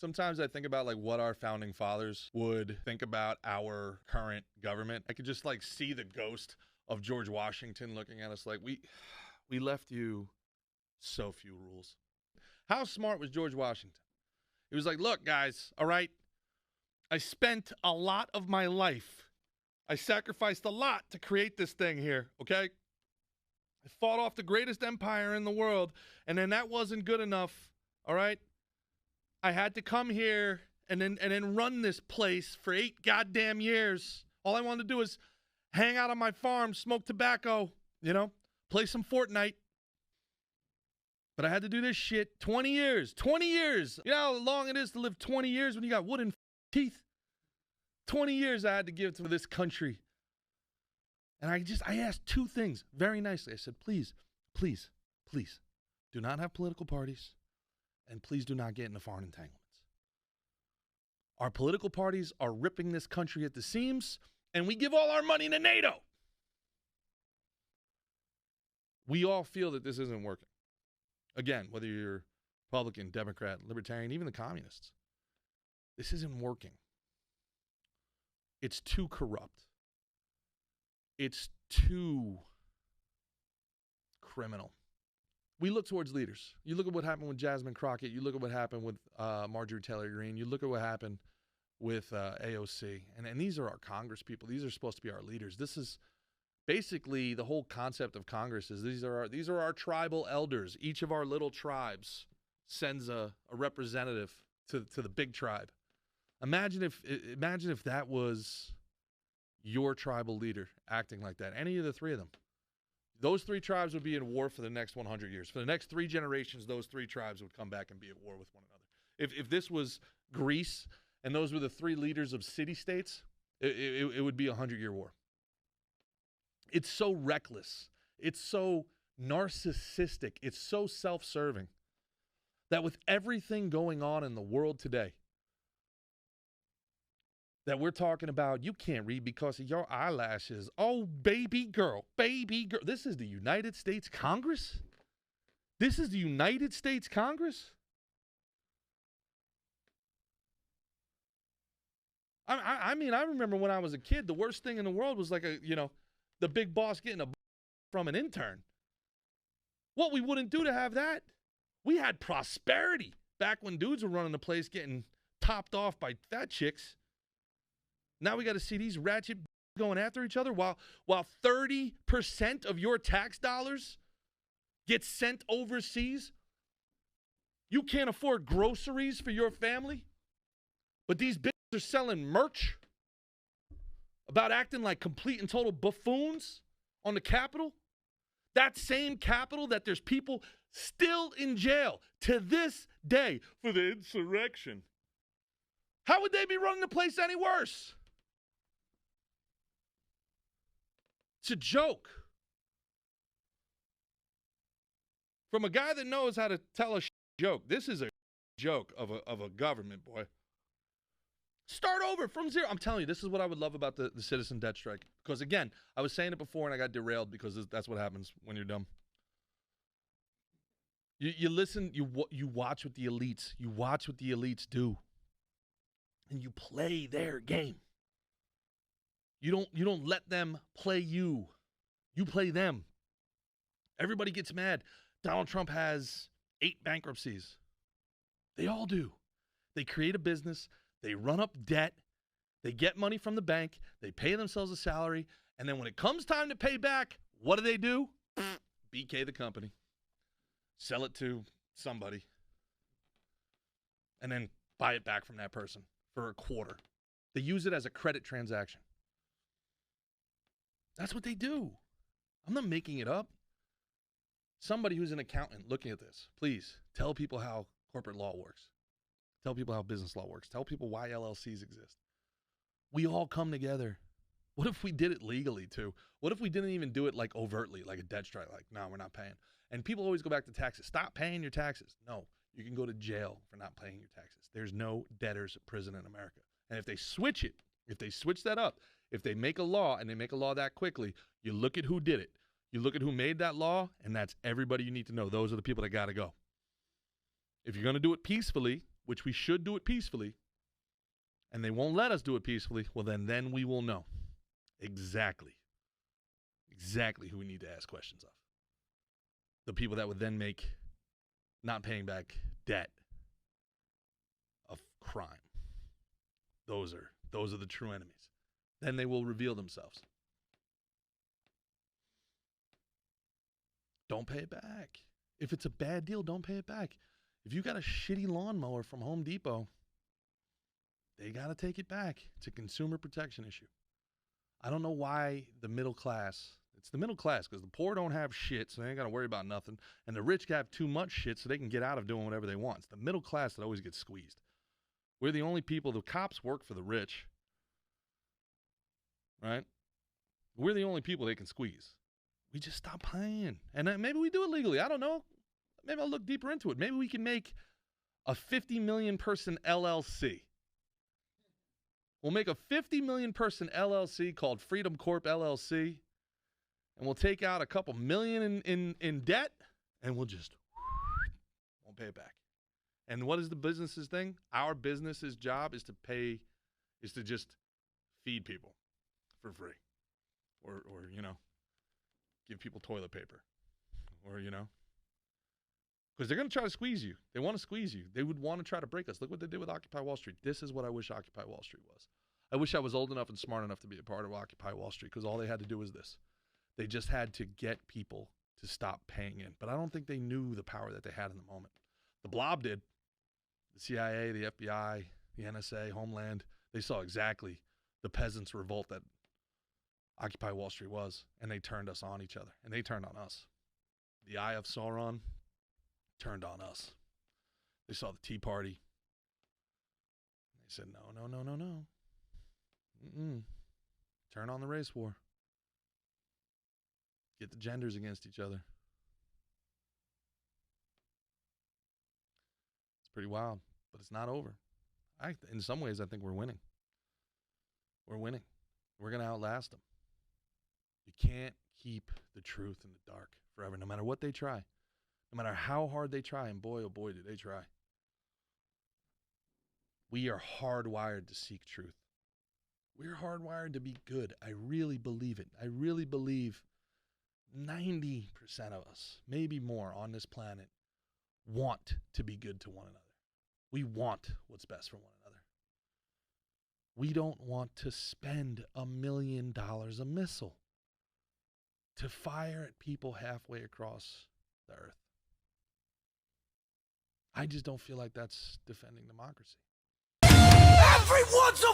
Sometimes I think about like what our founding fathers would think about our current government. I could just like see the ghost of George Washington looking at us like we left you so few rules. How smart was George Washington? He was like, look, guys, all right, I spent a lot of my life. I sacrificed a lot to create this thing here, okay? I fought off the greatest empire in the world, and then that wasn't good enough, all right? I had to come here and then run this place for 8 goddamn years. All I wanted to do is hang out on my farm, smoke tobacco, play some Fortnite. But I had to do this shit 20 years. 20 years. You know how long it is to live 20 years when you got wooden teeth? 20 years I had to give to this country. And I asked 2 things very nicely. I said, please, please, please, do not have political parties. And please do not get into foreign entanglements. Our political parties are ripping this country at the seams, and we give all our money to NATO. We all feel that this isn't working. Again, whether you're Republican, Democrat, Libertarian, even the communists, this isn't working. It's too corrupt. It's too criminal. We look towards leaders. You look at what happened with Jasmine Crockett. You look at what happened with Marjorie Taylor Greene. You look at what happened with AOC. And these are our Congress people. These are supposed to be our leaders. This is basically the whole concept of Congress is these are our tribal elders. Each of our little tribes sends a representative to the big tribe. Imagine if that was your tribal leader acting like that. Any of the 3 of them. Those 3 tribes would be in war for the next 100 years. For the next 3 generations, those 3 tribes would come back and be at war with one another. If this was Greece and those were the 3 leaders of city-states, it would be a 100-year war. It's so reckless. It's so narcissistic. It's so self-serving that with everything going on in the world today, that we're talking about, you can't read because of your eyelashes. Oh, baby girl. This is the United States Congress? This is the United States Congress? I mean, I remember when I was a kid, the worst thing in the world was like the big boss getting a from an intern. What we wouldn't do to have that. We had prosperity back when dudes were running the place getting topped off by fat chicks. Now we got to see these ratchet going after each other while 30% of your tax dollars get sent overseas. You can't afford groceries for your family, but these bitches are selling merch about acting like complete and total buffoons on the Capitol. That same Capitol that there's people still in jail to this day for the insurrection. How would they be running the place any worse? It's a joke. From a guy that knows how to tell a joke, this is a joke of a government, boy. Start over from zero. I'm telling you, this is what I would love about the citizen debt strike. Because, again, I was saying it before and I got derailed because that's what happens when you're dumb. You listen, you watch what the elites, do. And you play their game. You don't let them play you. You play them. Everybody gets mad. Donald Trump has 8 bankruptcies. They all do. They create a business. They run up debt. They get money from the bank. They pay themselves a salary. And then when it comes time to pay back, what do? BK the company. Sell it to somebody. And then buy it back from that person for a quarter. They use it as a credit transaction. That's what they do. I'm not making it up. Somebody who's an accountant looking at this, please tell people how corporate law works. Tell people how business law works. Tell people why LLCs exist. We all come together. What if we did it legally too? What if we didn't even do it like overtly, like a debt strike? Like, no, we're not paying. And people always go back to taxes. Stop paying your taxes. No, you can go to jail for not paying your taxes. There's no debtor's prison in America. And if they switch it, if they switch that up, if they make a law and they make a law that quickly, you look at who did it. You look at who made that law, and that's everybody you need to know. Those are the people that got to go. If you're going to do it peacefully, which we should do it peacefully, and they won't let us do it peacefully, well, then we will know exactly who we need to ask questions of. The people that would then make not paying back debt a crime. Those are the true enemies. Then they will reveal themselves. Don't pay it back. If it's a bad deal, don't pay it back. If you got a shitty lawnmower from Home Depot, they got to take it back. It's a consumer protection issue. I don't know why the middle class, it's the middle class because the poor don't have shit, so they ain't got to worry about nothing. And the rich have too much shit, so they can get out of doing whatever they want. It's the middle class that always gets squeezed. We're the only people, the cops work for the rich, right? We're the only people they can squeeze. We just stop paying. And maybe we do it legally. I don't know. Maybe I'll look deeper into it. Maybe we can make a 50 million person LLC. We'll make a 50 million person LLC called Freedom Corp LLC, and we'll take out a couple million in debt, and we'll just won't pay it back. And what is the business's thing? Our business's job is to just feed people for free, or give people toilet paper, or because they're going to try to squeeze you. They want to squeeze you. They would want to try to break us. Look what they did with Occupy Wall Street. This is what I wish Occupy Wall Street was. I wish I was old enough and smart enough to be a part of Occupy Wall Street, because all they had to do was this. They just had to get people to stop paying in. But I don't think they knew the power that they had in the moment. The Blob did. The CIA, the FBI, the NSA, Homeland, they saw exactly the peasants' revolt that Occupy Wall Street was, and they turned us on each other, and they turned on us. The Eye of Sauron turned on us. They saw the Tea Party. They said, no. Turn on the race war. Get the genders against each other. It's pretty wild, but it's not over. In some ways, I think we're winning. We're winning. We're going to outlast them. You can't keep the truth in the dark forever, no matter what they try. No matter how hard they try, and boy, oh boy, do they try. We are hardwired to seek truth. We're hardwired to be good. I really believe it. I really believe 90% of us, maybe more on this planet, want to be good to one another. We want what's best for one another. We don't want to spend $1 million a missile to fire at people halfway across the earth. I just don't feel like that's defending democracy. Everyone's